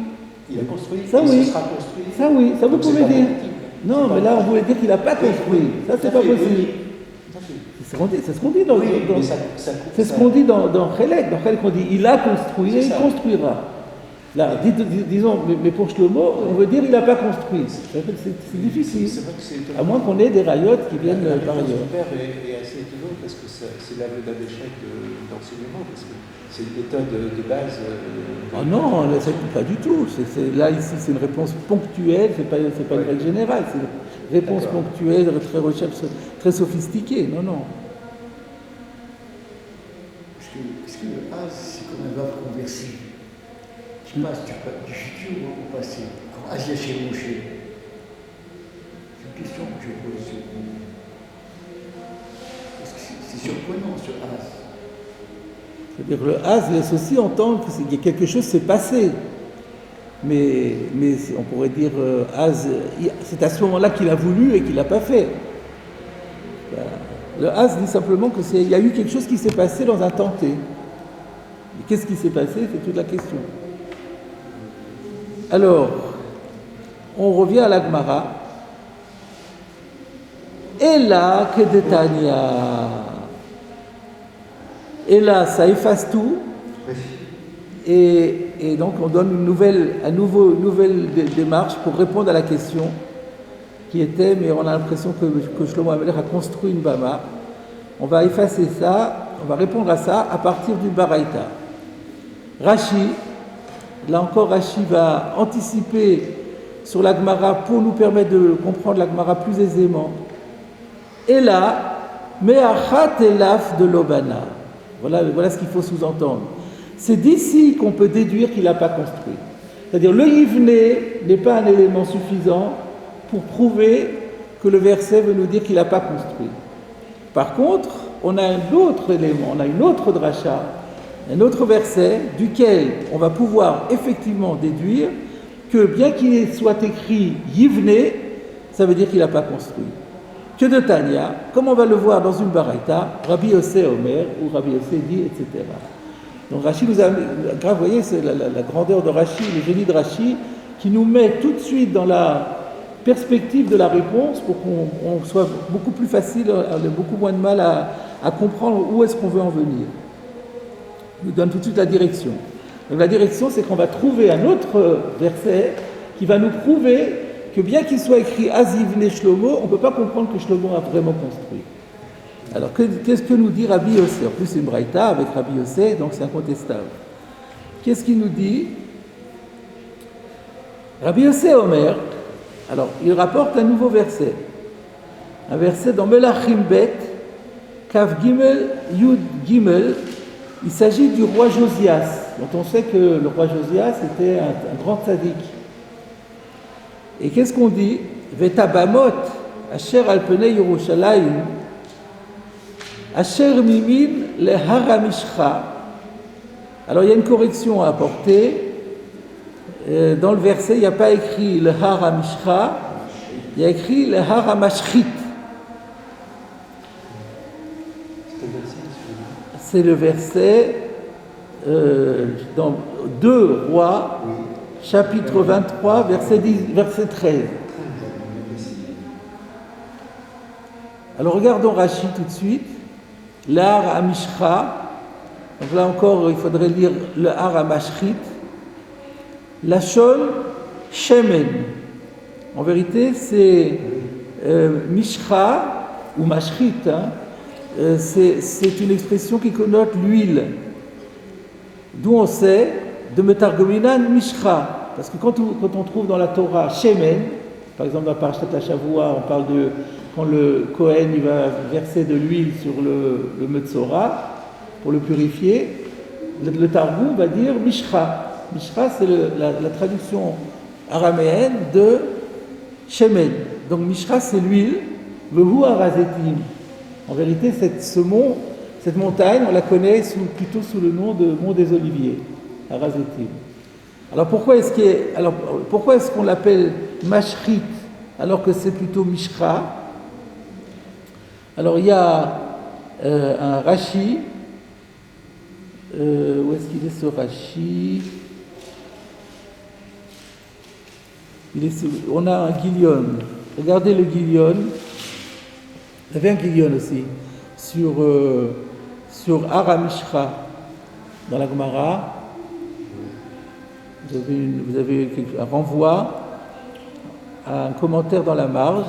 Il a construit ça, et oui. Ce sera construit. Ça oui, ça vous pouvez dire. Non, mais là on voulait dire qu'il n'a pas construit. Ça c'est pas possible. C'est ce qu'on dit dans c'est ce qu'on dit dans Chelek. Dans Chelek on dit il a construit et il construira. Là, disons, mais pour Shlomo, on veut dire il n'a pas construit. C'est difficile. C'est vrai que c'est étonnant. À moins qu'on ait des rayottes qui viennent par ailleurs. Mon père est assez étonnant parce que c'est l'aveu d'un échec d'enseignement, parce que c'est une méthode de base. Ah non, pas du tout. Là, ici, c'est une réponse ponctuelle, c'est pas une règle générale. C'est une réponse ponctuelle, très recherche, très sophistiquée. Non, non. Est-ce que le Az, c'est comme un verbe conversé? Tu passes du futur au passé. Quand Az chez Moshe. C'est une question que je pose. Parce que c'est surprenant ce Az. C'est-à-dire le Az laisse aussi entendre que quelque chose s'est passé. Mais on pourrait dire Az, c'est à ce moment-là qu'il a voulu et qu'il n'a pas fait. Le Az dit simplement qu'il y a eu quelque chose qui s'est passé dans un temps T. Et qu'est-ce qui s'est passé? C'est toute la question. Alors, on revient à la Gemara. Et là, que Détania. Et là, ça efface tout. Et donc, on donne une nouvelle démarche pour répondre à la question qui était, mais on a l'impression que Shlomo Amelech a construit une bama. On va effacer ça, on va répondre à ça à partir du Baraita. Rashi, là encore, Rashi va anticiper sur la Gemara pour nous permettre de comprendre la Gemara plus aisément. Et là, Me'achat elaf de l'Obana. Voilà ce qu'il faut sous-entendre. C'est d'ici qu'on peut déduire qu'il n'a pas construit. C'est-à-dire, le Yivné n'est pas un élément suffisant pour prouver que le verset veut nous dire qu'il n'a pas construit. Par contre, on a un autre élément, on a une autre dracha, un autre verset duquel on va pouvoir effectivement déduire que bien qu'il soit écrit Yivné, ça veut dire qu'il n'a pas construit. Que de Tanya, comme on va le voir dans une baraita, Rabbi Yossé Omer, ou Rabbi Yossé dit, etc. Donc Rashi nous a, grave, vous voyez, c'est la grandeur de Rashi, le génie de Rashi, qui nous met tout de suite dans la perspective de la réponse pour qu'on soit beaucoup plus facile, on a beaucoup moins de mal à comprendre où est-ce qu'on veut en venir. Il nous donne tout de suite la direction. Donc la direction, c'est qu'on va trouver un autre verset qui va nous prouver que bien qu'il soit écrit Azivne Shlomo, on ne peut pas comprendre que Shlomo a vraiment construit. Alors qu'est-ce que nous dit Rabbi Yossé? En plus c'est une braïta avec Rabbi Yossé, donc c'est incontestable. Qu'est-ce qu'il nous dit? Rabbi Yossé Omer, alors il rapporte un nouveau verset. Un verset dans Melachim Bet, Kav Gimel, Yud Gimel. Il s'agit du roi Josias, dont on sait que le roi Josias était un grand tzaddik. Et qu'est-ce qu'on dit? Vetabamot, Asher Alpene Yerushalayim, Asher Mimin le Haramishcha. Alors il y a une correction à apporter. dans le verset, il n'y a pas écrit le Har HaMishcha, il y a écrit le Har HaMashchit. C'est le verset dans 2 Rois, chapitre 23, verset 13. Alors regardons Rashi tout de suite. Le Har HaMishcha. Donc là encore, il faudrait lire le Har HaMashchit. Lachon Shemen. En vérité, c'est Mishcha ou Mashchit. C'est une expression qui connote l'huile. D'où on sait de Metargominan Mishcha. Parce que quand on trouve dans la Torah Shemen, par exemple dans Parashat HaShavua, on parle de quand le Kohen il va verser de l'huile sur le Metzora pour le purifier, le Targum va dire Mishcha. Mishcha, c'est la traduction araméenne de Shemen. Donc Mishcha, c'est l'huile, Vehu Harazetim. En vérité, cette montagne, on la connaît plutôt sous le nom de Mont des Oliviers, Harazetim. Alors pourquoi est-ce qu'on l'appelle Mashchit alors que c'est plutôt Mishcha? Alors il y a un Rashi. Où est-ce qu'il est ce Rashi? On a un Gilion. Regardez le Gilion. Il y avait un Gilion aussi sur Har HaMishcha dans la Gemara. Vous avez un renvoi à un commentaire dans la marge.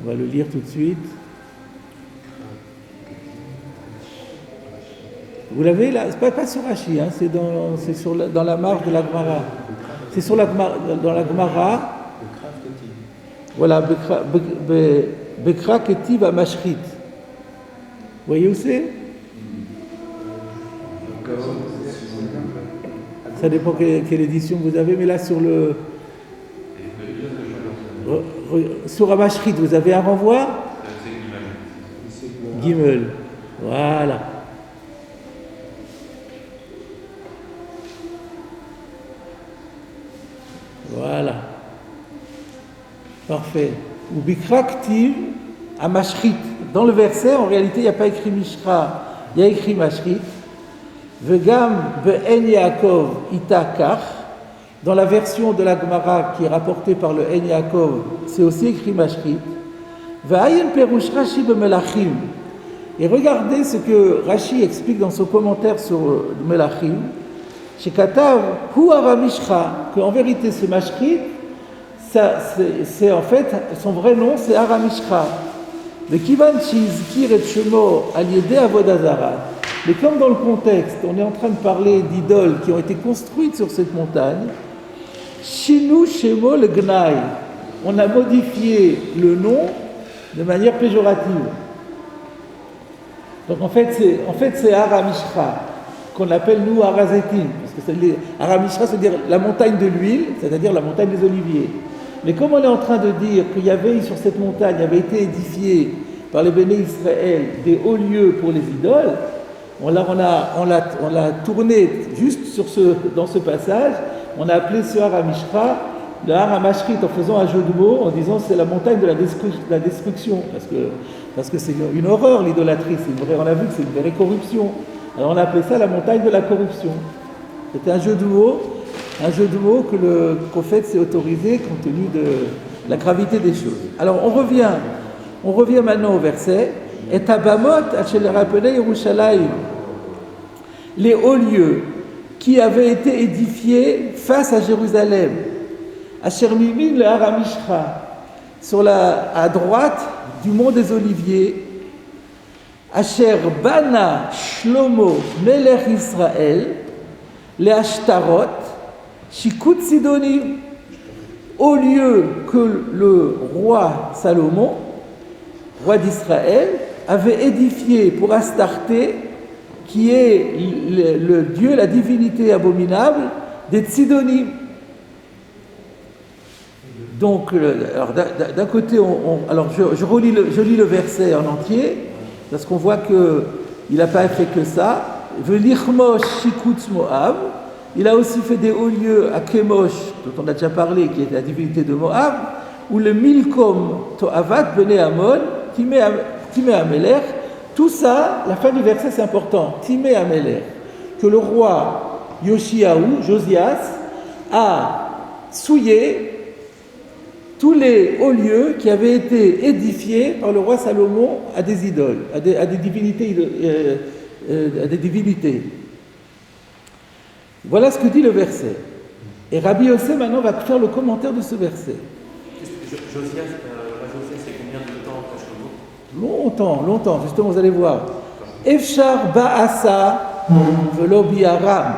On va le lire tout de suite. Vous l'avez là, c'est pas sur Rashi, hein, c'est dans la marge de la Gemara. C'est dans la Gemara. Voilà, Bekra Ketiv HaMashchit. Vous voyez où c'est? Ça dépend quelle édition vous avez, mais là sur HaMashchit, vous avez un renvoi? Gimel. Voilà. Voilà. Parfait. Ou Bikraktiv à Mashchit. Dans le verset, en réalité, il n'y a pas écrit Mishra, il y a écrit Mashchit. Vegam be'en Yaakov itakach. Dans la version de la Gemara qui est rapportée par le En Yaakov, c'est aussi écrit Mashchit. Ve'ayin perush Rashi be'melachim. Et regardez ce que Rashi explique dans son commentaire sur Melachim. Chez Katav, Hu HaMishcha, qu'en vérité ce Mashchit, c'est en fait, son vrai nom c'est Har HaMishcha. Le Kivan Shizkir et Shemo Aliede Avodah Zara. Mais comme dans le contexte, on est en train de parler d'idoles qui ont été construites sur cette montagne, Shinu Shemo le Gnai. On a modifié le nom de manière péjorative. Donc en fait c'est Har HaMishcha, qu'on appelle nous Harazetim, parce que Har HaMishcha, c'est-à-dire la montagne de l'huile, c'est-à-dire la montagne des oliviers. Mais comme on est en train de dire qu'il y avait sur cette montagne, avait été édifié par les Béné Israël des hauts lieux pour les idoles, on l'a tourné juste dans ce passage, on a appelé ce Har HaMishcha le Har HaMashchit en faisant un jeu de mots, en disant c'est la montagne de la destruction, parce que c'est une horreur l'idolâtrie, on a vu que c'est une vraie corruption. Alors on a appelé ça la montagne de la corruption. C'était un jeu de mots que le prophète s'est autorisé compte tenu de la gravité des choses. Alors on revient maintenant au verset. Et Abamot Hachel rappelé Yerushalayim, les hauts lieux qui avaient été édifiés face à Jérusalem. Asher Mimin le Har HaMishcha, à droite du mont des Oliviers. Asher Bana Shlomo Melech Israël, les Ashtarot, Shikut Sidonim, au lieu que le roi Salomon, roi d'Israël, avait édifié pour Astarté, qui est le dieu, la divinité abominable, des Sidonim. Donc, alors, d'un côté, je lis le verset en entier, parce qu'on voit qu'il n'a pas fait que ça. Velichmosh Shikutz Moab, Il a aussi fait des hauts lieux à Kemosh, dont on a déjà parlé, qui est la divinité de Moab, où le Milkom Toavat Bene Amon, Timé Améler, tout ça, la fin du verset c'est important, Timé Améler, que le roi Yoshiaou, Josias, a souillé tous les hauts lieux qui avaient été édifiés par le roi Salomon à des idoles, à des divinités. Voilà ce que dit le verset. Et Rabbi Yossé maintenant va faire le commentaire de ce verset. Josias, c'est combien de temps après Shlomo? Longtemps, justement, vous allez voir. Efshar ba'asa velo bi'aram,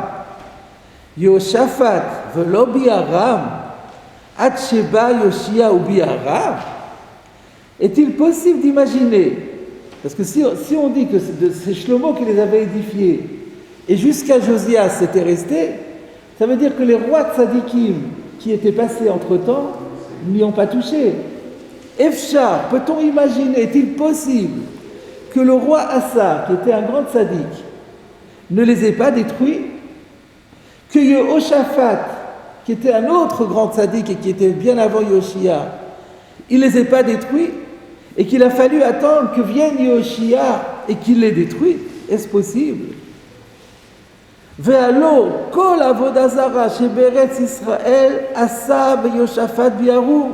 Yoshafat velo bi'aram, ad sheba Yoshia ou bi'aram. Est-il possible d'imaginer, parce que si on dit que c'est Shlomo qui les avait édifiés, et jusqu'à Josias c'était resté, ça veut dire que les rois tzadikim qui étaient passés entre-temps n'y ont pas touché. Efshar, peut-on imaginer, est-il possible que le roi Assa, qui était un grand tzaddik, ne les ait pas détruits? Que Yehoshaphat, qui était un autre grand tzaddik et qui était bien avant Yoshia, il ne les ait pas détruits? Et qu'il a fallu attendre que vienne Yoshia et qu'il les détruit? Est-ce possible? Ve'alo kol avodah zara sheberetz Israël asa beYoshaphat bi'arum.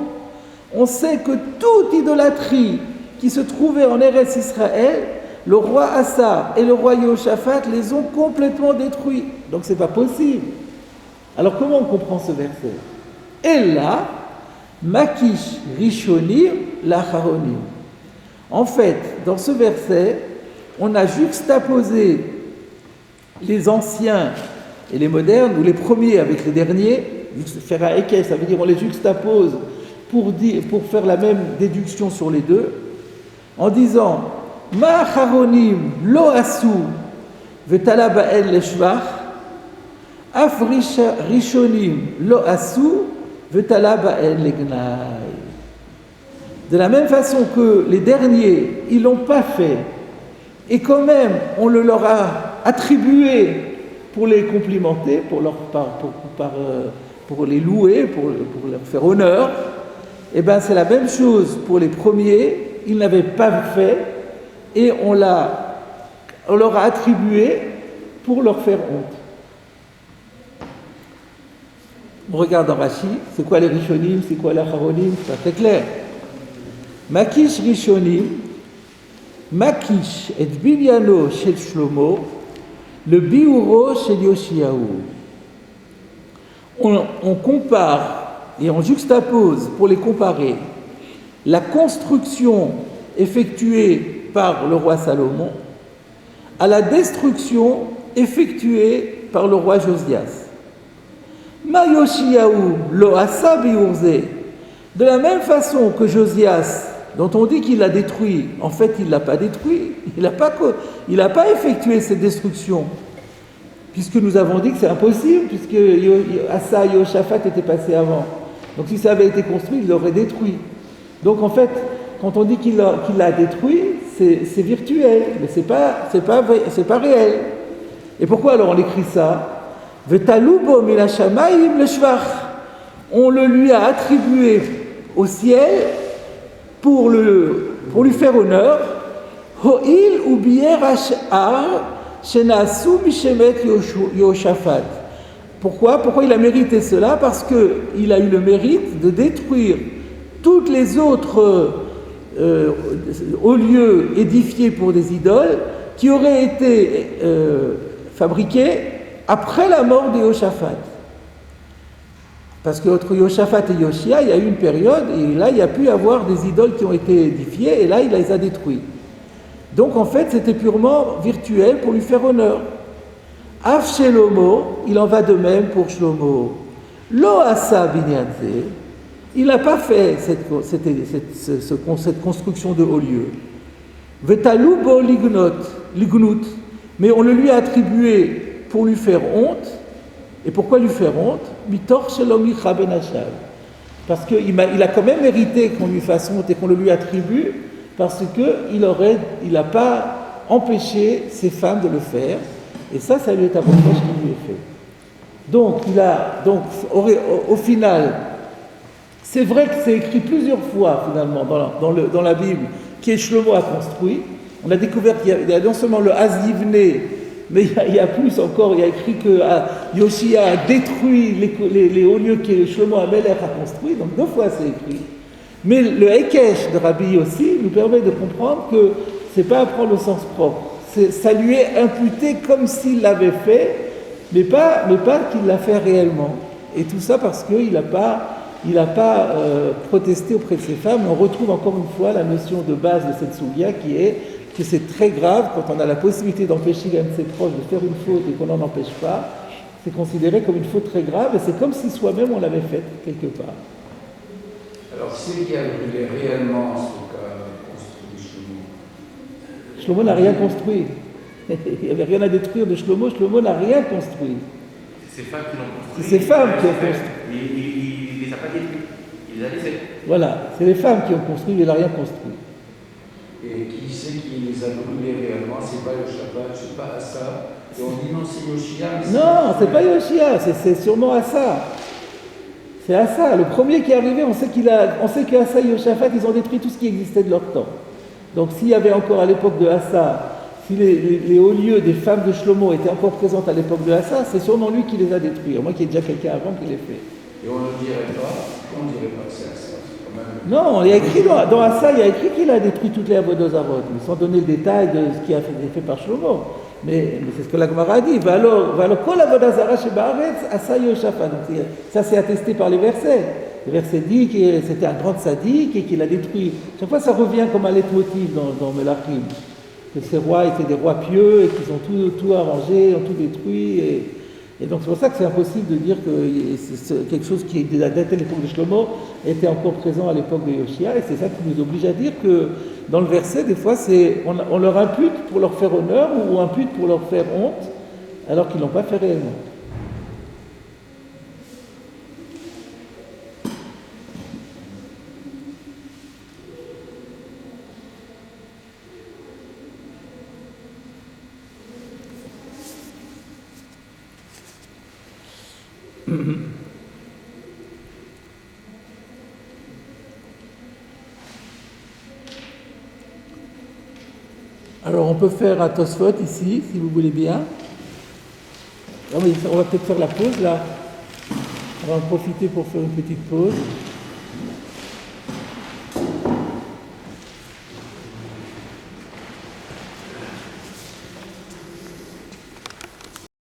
On sait que toute idolâtrie qui se trouvait en Eretz Israël, le roi Assa et le roi Yehoshaphat les ont complètement détruits. Donc c'est pas possible. Alors comment on comprend ce verset? Et là, Makish Rishonim Lacharonim. En fait, dans ce verset, on a juxtaposé les anciens et les modernes, ou les premiers avec les derniers. Faire un équerre, ça veut dire on les juxtapose pour faire la même déduction sur les deux, en disant Ma charonim lo asu vetala ba'el leshvach, af rishonim lo asu vetala ba'el legnai. De la même façon que les derniers, ils l'ont pas fait, et quand même on le leur a attribué pour les complimenter, pour les louer, pour leur faire honneur. Eh bien, c'est la même chose pour les premiers, ils n'avaient pas fait et on leur a attribué pour leur faire honte. On regarde dans Rashi, c'est quoi les Rishonim, c'est quoi les Acharonim, c'est pas très clair. Makish Rishonim, Makish et Binyano chez Shlomo, le Biuro chez Yoshiaou. On compare et on juxtapose, pour les comparer, la construction effectuée par le roi Salomon à la destruction effectuée par le roi Josias. Ma Yoshiaou lo asa biurze. De la même façon que Josias, dont on dit qu'il l'a détruit, en fait il ne l'a pas détruit, il n'a pas effectué cette destruction, puisque nous avons dit que c'est impossible, puisque Asa et Yehoshaphat étaient passés avant. Donc si ça avait été construit, il l'aurait détruit. Donc en fait, quand on dit qu'il l'a détruit, c'est virtuel, mais c'est pas réel. Et pourquoi alors on écrit ça? Vetalubo milashamaim leshvach. On le lui a attribué au ciel pour lui faire honneur. Ho'il ou bier ash'ar shenasu mishemet Yehoshaphat. Pourquoi il a mérité cela? Parce qu'il a eu le mérite de détruire toutes les autres hauts lieux édifiés pour des idoles qui auraient été fabriqués après la mort de Yehoshaphat. Parce qu'entre Yehoshaphat et Yoshia, il y a eu une période, et là, il y a pu y avoir des idoles qui ont été édifiées, et là, il les a détruites. Donc, en fait, c'était purement virtuel pour lui faire honneur. Af Shlomo, il en va de même pour Shlomo. Lo asa binyanze, il n'a pas fait cette construction de haut lieu. Vetalubo lignut, mais on le lui a attribué pour lui faire honte. Et pourquoi lui faire honte? Mitor shelomi chabenachal. Parce qu'il a quand même mérité qu'on lui fasse honte et qu'on le lui attribue, parce qu'il n'a pas empêché ses femmes de le faire. Et ça lui est un reproche qui lui est fait. Donc, au final, c'est vrai que c'est écrit plusieurs fois, finalement, dans la Bible, qui Shlomo a construit. On a découvert qu'il y a non seulement le Hazivné, mais il y a plus encore, il y a écrit que Yoshia a détruit les hauts lieux que Shlomo Amelech a construits, donc 2 fois c'est écrit. Mais le Hekesh de Rabbi aussi nous permet de comprendre que c'est pas à prendre au sens propre. Ça lui est imputé comme s'il l'avait fait, mais pas qu'il l'a fait réellement. Et tout ça parce qu'il n'a pas protesté auprès de ses femmes. On retrouve encore une fois la notion de base de cette souvia qui est que c'est très grave quand on a la possibilité d'empêcher l'un de ses proches de faire une faute et qu'on n'en empêche pas. C'est considéré comme une faute très grave et c'est comme si soi-même on l'avait faite quelque part. Alors, c'est qui a brûlé réellement ce qu'a construit Shlomo? Shlomo n'a rien construit. Il n'y avait rien à détruire de Shlomo. Shlomo n'a rien construit. C'est ses femmes qui l'ont construit. C'est ses femmes qui ont construit. Il ne les a pas détruits. Il les a laissés. Voilà, c'est les femmes qui ont construit, mais il n'a rien construit. Et qui c'est qui les a brûlés réellement? C'est pas le Shabbat, c'est pas Asa. Et on dit non, c'est Yoshia. Non, c'est pas Yoshia, c'est sûrement Asa. C'est Asa. Le premier qui est arrivé, on sait qu'Asa et Yoshaphat, ils ont détruit tout ce qui existait de leur temps. Donc s'il y avait encore à l'époque de Asa, si les hauts lieux des femmes de Shlomo étaient encore présentes à l'époque de Asa, c'est sûrement lui qui les a détruits. Au moins qu'il y ait déjà quelqu'un avant qui les fait. Et on ne dirait pas que c'est Asa. Non, il y a écrit dans Asa, il y a écrit qu'il a détruit toutes les Avodozarot, sans donner le détail de ce qui a été fait par Shlomo. Mais c'est ce que la Gemara a dit. Va alors, kol Avodazara chez Baaretz, Asa Yoshaphat. Donc ça, c'est attesté par les versets. Le verset dit que c'était un grand sadique et qu'il a détruit. Chaque fois, ça revient comme un leitmotiv dans Melachim. Que ces rois étaient des rois pieux et qu'ils ont tout arrangé, ont tout détruit. Et donc c'est pour ça que c'est impossible de dire que c'est quelque chose qui datait de l'époque de Shlomo était encore présent à l'époque de Yoshia. Et c'est ça qui nous oblige à dire que dans le verset, des fois, on leur impute pour leur faire honneur ou on impute pour leur faire honte, alors qu'ils ne l'ont pas fait réellement. Alors on peut faire un Tosfot ici, si vous voulez bien. On va peut-être faire la pause là. On va en profiter pour faire une petite pause.